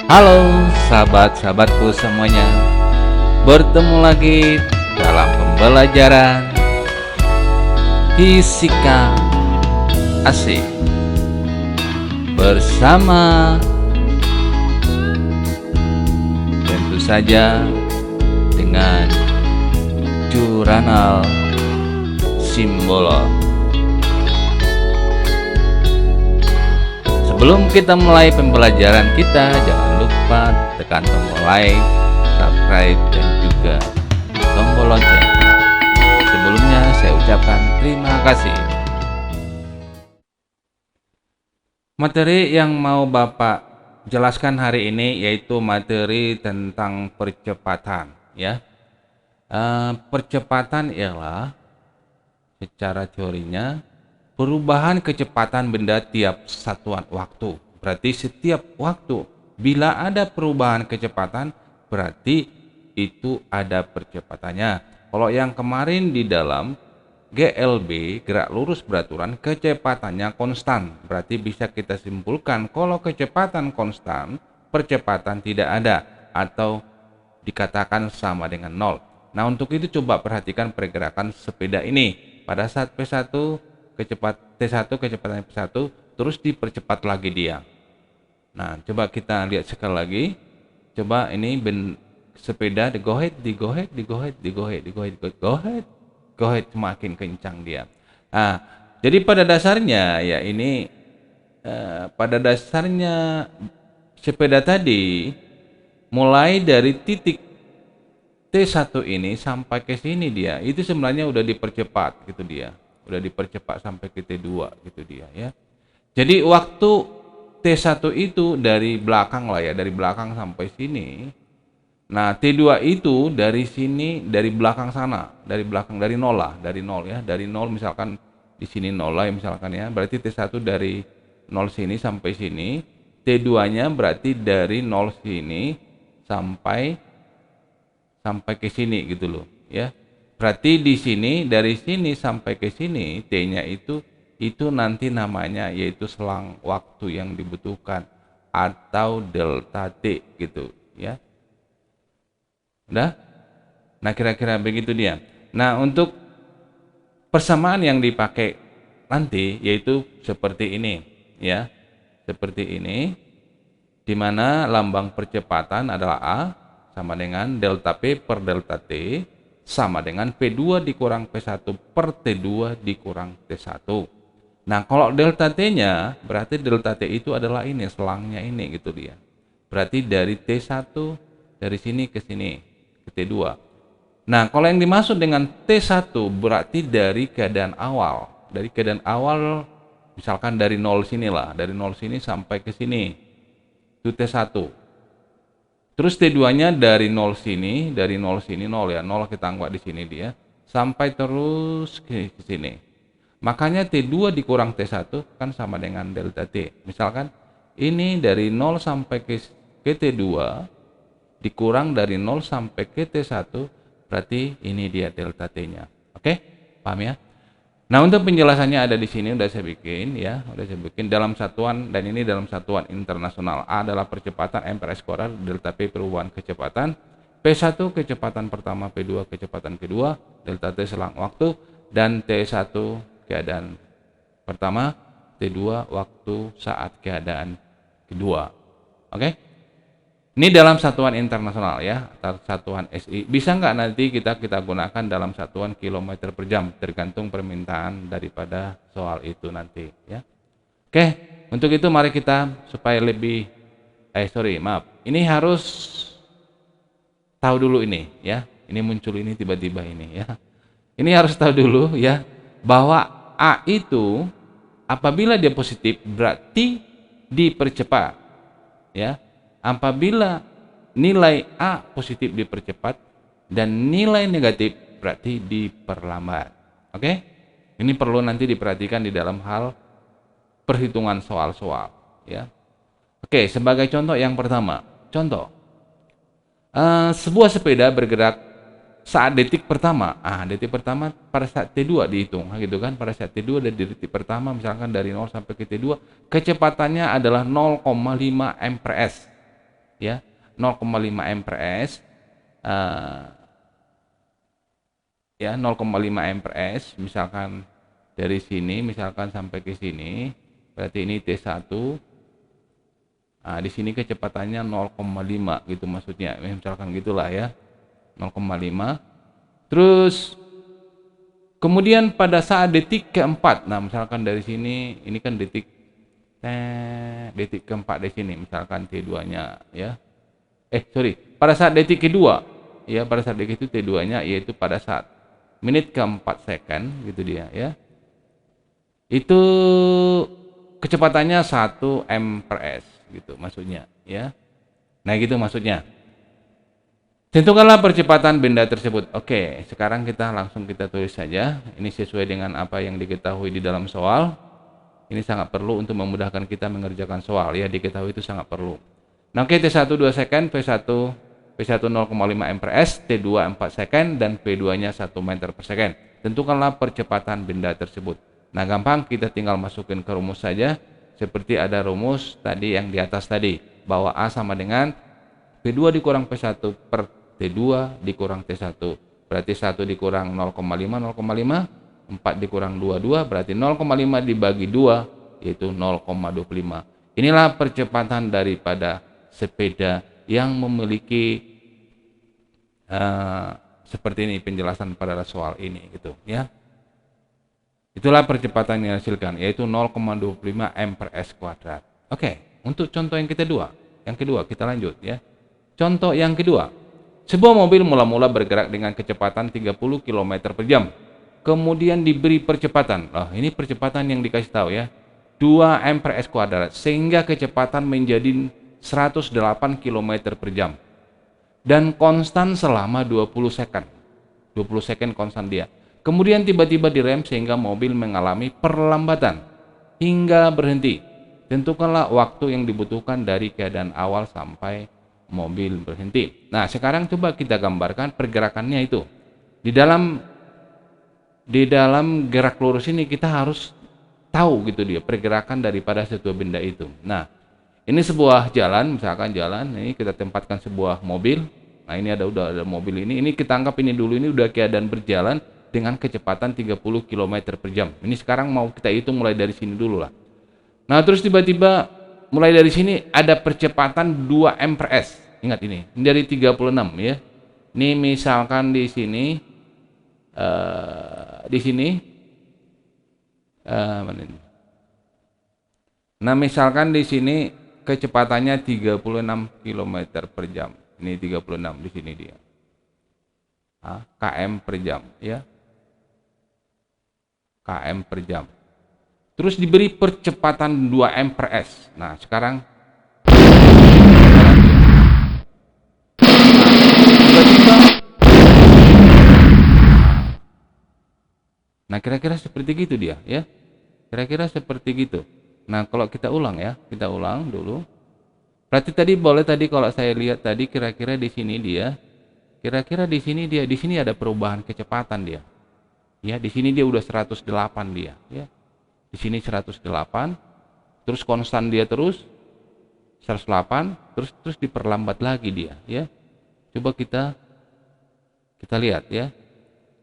Halo sahabat-sahabatku semuanya, bertemu lagi dalam pembelajaran fisika asik bersama tentu saja dengan Jurnal Simbolon. Sebelum kita mulai pembelajaran kita, jangan lupa tekan tombol like, subscribe, dan juga tombol lonceng. Sebelumnya saya ucapkan terima kasih. Materi yang mau Bapak jelaskan hari ini yaitu materi tentang percepatan, ya. Percepatan ialah secara teorinya perubahan kecepatan benda tiap satuan waktu. Berarti setiap waktu bila ada perubahan kecepatan berarti itu ada percepatannya. Kalau yang kemarin di dalam GLB, gerak lurus beraturan, kecepatannya konstan. Berarti bisa kita simpulkan kalau kecepatan konstan, percepatan tidak ada atau dikatakan sama dengan nol. Nah, untuk itu coba perhatikan pergerakan sepeda ini. Pada saat P1 T1 kecepatan P1 terus dipercepat lagi dia. Nah, coba kita lihat sekali lagi. Coba ini sepeda digohet, semakin kencang dia. Nah, jadi pada dasarnya ya ini pada dasarnya sepeda tadi mulai dari titik T1 ini sampai ke sini dia itu sebenarnya udah dipercepat gitu dia. Udah dipercepat sampai ke T2 gitu dia ya. Jadi waktu T1 itu dari belakang lah ya, dari belakang sampai sini. Nah, T2 itu dari sini, dari belakang sana, dari belakang, dari nol lah, dari nol ya, dari nol misalkan di sini nol lah ya misalkan ya, berarti T1 dari nol sini sampai sini, T2-nya berarti dari nol sini sampai ke sini gitu loh ya. Berarti di sini dari sini sampai ke sini T-nya itu nanti namanya yaitu selang waktu yang dibutuhkan atau delta T gitu ya. Udah? Nah, kira-kira begitu dia. Nah, untuk persamaan yang dipakai nanti yaitu seperti ini ya. Seperti ini di mana lambang percepatan adalah A sama dengan delta P per delta T sama dengan P2 dikurang P1 per T2 dikurang T1. Nah, kalau delta T-nya berarti delta T itu adalah ini, selangnya ini gitu dia. Berarti dari T1 dari sini ke sini ke T2. Nah, kalau yang dimaksud dengan T1 berarti dari keadaan awal. Dari keadaan awal misalkan dari 0 sinilah, dari 0 sini sampai ke sini. Itu T1. Terus T2-nya dari 0 sini, 0 ya, 0 kita anggap di sini dia, sampai terus ke sini. Makanya T2 dikurang T1 kan sama dengan delta T. Misalkan ini dari 0 sampai ke T2 dikurang dari 0 sampai ke T1, berarti ini dia delta T-nya. Oke? Paham ya? Nah, untuk penjelasannya ada di sini udah saya bikin ya, udah saya bikin dalam satuan dan ini dalam satuan internasional. A adalah percepatan ampere sekuadra, delta P perubahan kecepatan, P1 kecepatan pertama, P2 kecepatan kedua, delta T selang waktu dan T1 keadaan pertama, T2 waktu saat keadaan kedua. Oke? Ini dalam satuan internasional ya, satuan SI. Bisa nggak nanti kita gunakan dalam satuan kilometer per jam, tergantung permintaan daripada soal itu nanti ya. Oke, untuk itu mari kita supaya lebih, ini harus tahu dulu ini ya. Ini muncul ini tiba-tiba ini ya. Ini harus tahu dulu ya, bahwa A itu apabila dia positif berarti dipercepat ya. Apabila nilai A positif dipercepat dan nilai negatif berarti diperlambat. Oke? Ini perlu nanti diperhatikan di dalam hal perhitungan soal-soal ya. Oke, sebagai contoh yang pertama. Contoh. Sebuah sepeda bergerak saat detik pertama. Detik pertama pada saat T2 dihitung gitu kan. Pada saat T2 dari detik pertama misalkan dari 0 sampai ke T2, kecepatannya adalah 0,5 mprs. ya, 0,5 m per s, ya 0,5 m per s, misalkan dari sini misalkan sampai ke sini, berarti ini T1. Nah, di sini kecepatannya 0,5 gitu maksudnya, misalkan gitulah ya, 0,5. Terus kemudian pada saat detik keempat, nah misalkan dari sini, ini kan detik keempat di sini, misalkan T2-nya ya. Pada saat detik kedua, ya pada saat detik itu T2-nya, yaitu pada saat menit keempat second gitu dia ya. Itu kecepatannya 1 m per s gitu maksudnya ya. Nah gitu maksudnya. Tentukanlah percepatan benda tersebut. Oke, sekarang kita tulis saja. Ini sesuai dengan apa yang diketahui di dalam soal. Ini sangat perlu untuk memudahkan kita mengerjakan soal ya, diketahui itu sangat perlu. Nah, oke, T1 2 second, P1 0,5 m per s, T2 4 second, dan P2-nya 1 meter per second. Tentukanlah percepatan benda tersebut. Nah, gampang, kita tinggal masukin ke rumus saja. Seperti ada rumus tadi yang di atas tadi, bahwa A sama dengan P2 dikurang P1 per T2 dikurang T1. Berarti 1 dikurang 0,5, 0,5. 4 dikurang 22, berarti 0,5 dibagi 2, yaitu 0,25. Inilah percepatan daripada sepeda yang memiliki seperti ini penjelasan pada soal ini gitu ya. Itulah percepatan yang dihasilkan, yaitu 0,25 m per s kuadrat. Oke, untuk contoh yang kedua kita lanjut ya. Contoh yang kedua, sebuah mobil mula-mula bergerak dengan kecepatan 30 km per jam. Kemudian diberi percepatan. Ini percepatan yang dikasih tahu ya. 2 m per s kuadrat, sehingga kecepatan menjadi 108 km per jam. Dan konstan selama 20 second. 20 second konstan dia. Kemudian tiba-tiba direm sehingga mobil mengalami perlambatan hingga berhenti. Tentukanlah waktu yang dibutuhkan dari keadaan awal sampai mobil berhenti. Nah, sekarang coba kita gambarkan pergerakannya itu. Di dalam gerak lurus ini kita harus tahu gitu dia pergerakan daripada sebuah benda itu. Nah, ini sebuah jalan, misalkan jalan, ini kita tempatkan sebuah mobil. Nah, ini udah ada mobil ini kita anggap ini dulu, ini udah keadaan berjalan dengan kecepatan 30 km per jam. Ini sekarang mau kita hitung mulai dari sini dulu lah. Nah, terus tiba-tiba mulai dari sini ada percepatan 2 m per s. Ingat ini dari 36 ya. Ini misalkan di sini mana ini? Nah, misalkan di sini kecepatannya 36 km per jam. Ini 36 di sini dia. km per jam ya. km per jam. Terus diberi percepatan 2 m per s. Nah, sekarang nah, kira-kira seperti gitu dia ya. Kira-kira seperti gitu. Nah, kalau kita ulang ya, kita ulang dulu. Berarti tadi kalau saya lihat tadi kira-kira di sini dia, di sini ada perubahan kecepatan dia. Ya, di sini dia udah 108 dia, ya. Di sini 108, terus konstan dia terus 108, terus diperlambat lagi dia, ya. Coba kita lihat ya.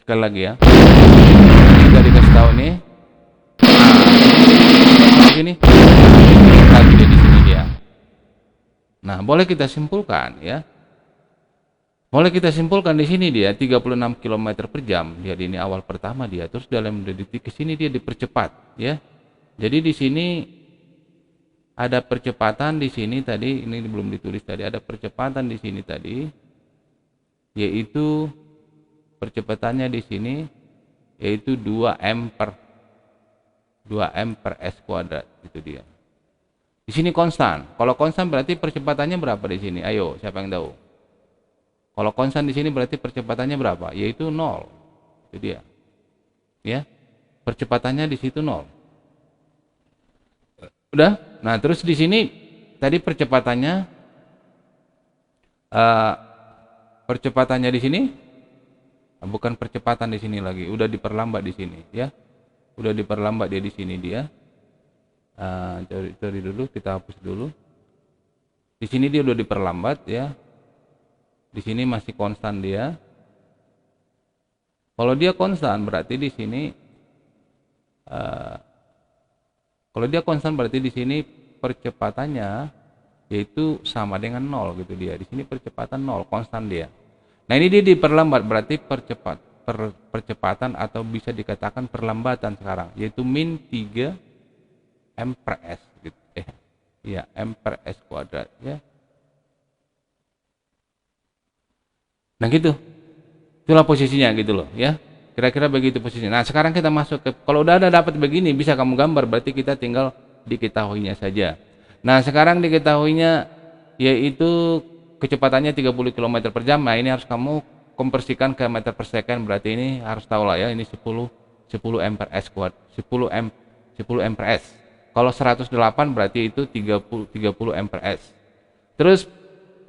Sekali lagi ya. Ini udah dikasih tahu nih. Di sini lagi dia di sini dia. Nah, boleh kita simpulkan ya. Boleh kita simpulkan di sini dia 36 km per jam. Dia di ini awal pertama dia, terus dalam detik ke sini dia dipercepat ya. Jadi di sini ada percepatan di sini tadi, ini belum ditulis tadi, ada percepatan di sini tadi, yaitu percepatannya di sini yaitu 2 m per s kuadrat, itu dia. Di sini konstan. Kalau konstan berarti percepatannya berapa di sini? Ayo, siapa yang tahu? Kalau konstan di sini berarti percepatannya berapa? Yaitu 0. Itu dia. Ya. Percepatannya di situ 0. Udah? Nah, terus di sini tadi percepatannya di sini bukan percepatan di sini lagi, udah diperlambat di sini ya. Udah diperlambat dia di sini dia. Cari dulu, kita hapus dulu. Di sini dia udah diperlambat ya. Di sini masih konstan dia. Kalau dia konstan berarti di sini kalau dia konstan berarti di sini percepatannya yaitu sama dengan 0 gitu dia. Di sini percepatan 0, konstan dia. Nah, ini dia diperlambat berarti percepatan atau bisa dikatakan perlambatan sekarang yaitu min 3 m per s gitu. Iya, m per s kuadrat ya. Nah, gitu. Itulah posisinya gitu loh ya. Kira-kira begitu posisinya. Nah, sekarang kita masuk ke, kalau udah ada dapat begini bisa kamu gambar, berarti kita tinggal diketahuinya saja. Nah, sekarang diketahuinya yaitu kecepatannya 30 km per jam. Nah, ini harus kamu konversikan ke meter per second, berarti ini harus tahu lah ya, ini 10 m per s kuadrat, 10 m per s. Kalau 108 berarti itu 30 m per s. Terus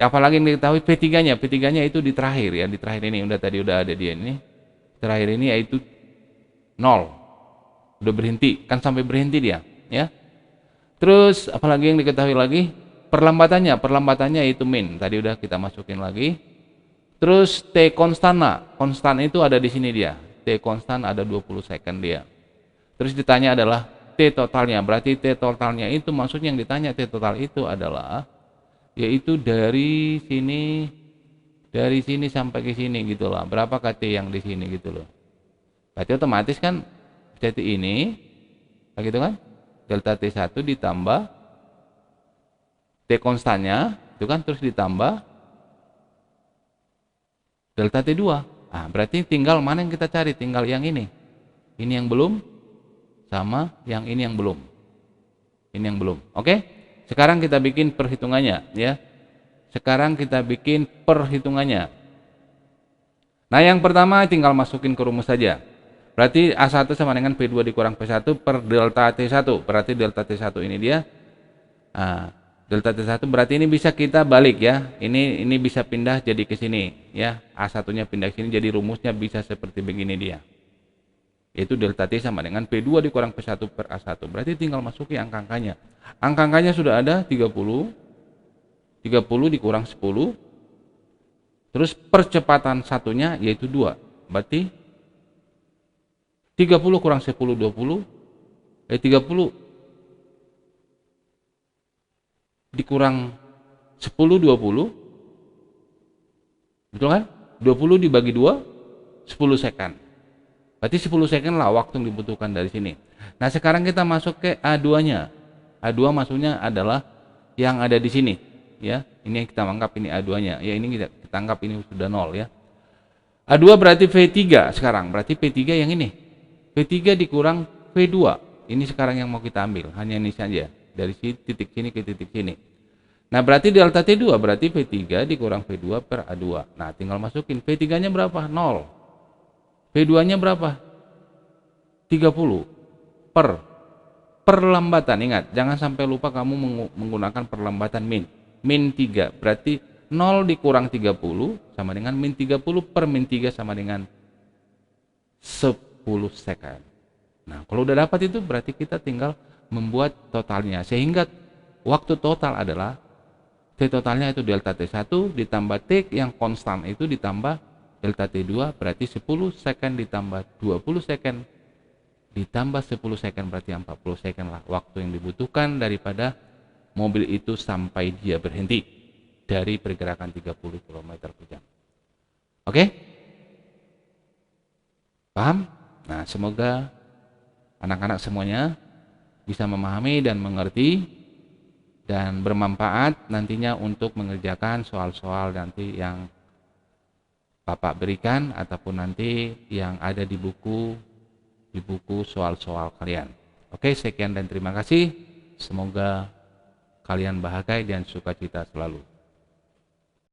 apalagi yang diketahui P3-nya, P3-nya itu di terakhir ya, di terakhir ini tadi udah ada dia ini. Terakhir ini yaitu 0. Udah berhenti, kan sampai berhenti dia, ya. Terus apalagi yang diketahui lagi? Perlambatannya itu min. Tadi udah kita masukin lagi. Terus T konstan, konstan itu ada di sini dia. T konstan ada 20 second dia. Terus ditanya adalah T totalnya. Berarti T totalnya itu maksudnya yang ditanya T total itu adalah yaitu dari sini sampai ke sini gitu loh. Berapa KT yang di sini gitu loh. Berarti otomatis kan KT ini begitu kan? Delta T1 ditambah T konstannya itu kan, terus ditambah delta T2. Nah, berarti tinggal mana yang kita cari? Tinggal yang ini. Ini yang belum sama yang ini yang belum. Ini yang belum. Oke? Sekarang kita bikin perhitungannya ya. Sekarang kita bikin perhitungannya. Nah, yang pertama tinggal masukin ke rumus saja. Berarti A1 sama dengan P2 dikurang P1 per delta T1. Berarti delta T1 ini dia. Nah, delta T1 berarti ini bisa kita balik ya. Ini bisa pindah jadi ke sini ya. A1-nya pindah ke sini, jadi rumusnya bisa seperti begini dia. Yaitu delta T sama dengan P2 dikurang P1 per A1. Berarti tinggal masuki angka-angkanya. Angka-angkanya sudah ada 30 dikurang 10, terus percepatan satunya yaitu 2, berarti 30 kurang 10 20, 30 dikurang 10 20, betul kan? 20 dibagi 2 10 second, berarti 10 second lah waktu yang dibutuhkan dari sini. Nah, sekarang kita masuk ke A2-nya. A2 maksudnya adalah yang ada di sini ya. Ini kita anggap ini A2-nya ya, ini kita anggap ini sudah 0 ya. A2 berarti V3 sekarang, berarti P3 yang ini, P3 dikurang V2, ini sekarang yang mau kita ambil, hanya ini saja dari titik sini ke titik sini. Nah, berarti delta T2 berarti V3 dikurang V2 per A2. Nah, tinggal masukin V3 nya berapa? 0. V2 nya berapa? 30 per perlambatan. Ingat, jangan sampai lupa kamu menggunakan perlambatan min 3. Berarti 0 dikurang 30 sama dengan min 30 per min 3 sama dengan 10 second. Nah, kalau udah dapat itu berarti kita tinggal membuat totalnya. Sehingga waktu total adalah T totalnya itu delta T1 ditambah T yang konstan itu ditambah delta T2, berarti 10 second ditambah 20 second ditambah 10 second, berarti 40 second lah waktu yang dibutuhkan daripada mobil itu sampai dia berhenti dari pergerakan 30 km per jam. Oke? Paham? Nah, semoga anak-anak semuanya bisa memahami dan mengerti dan bermanfaat nantinya untuk mengerjakan soal-soal nanti yang Bapak berikan ataupun nanti yang ada di buku soal-soal kalian. Oke, sekian dan terima kasih. Semoga kalian bahagia dan sukacita selalu.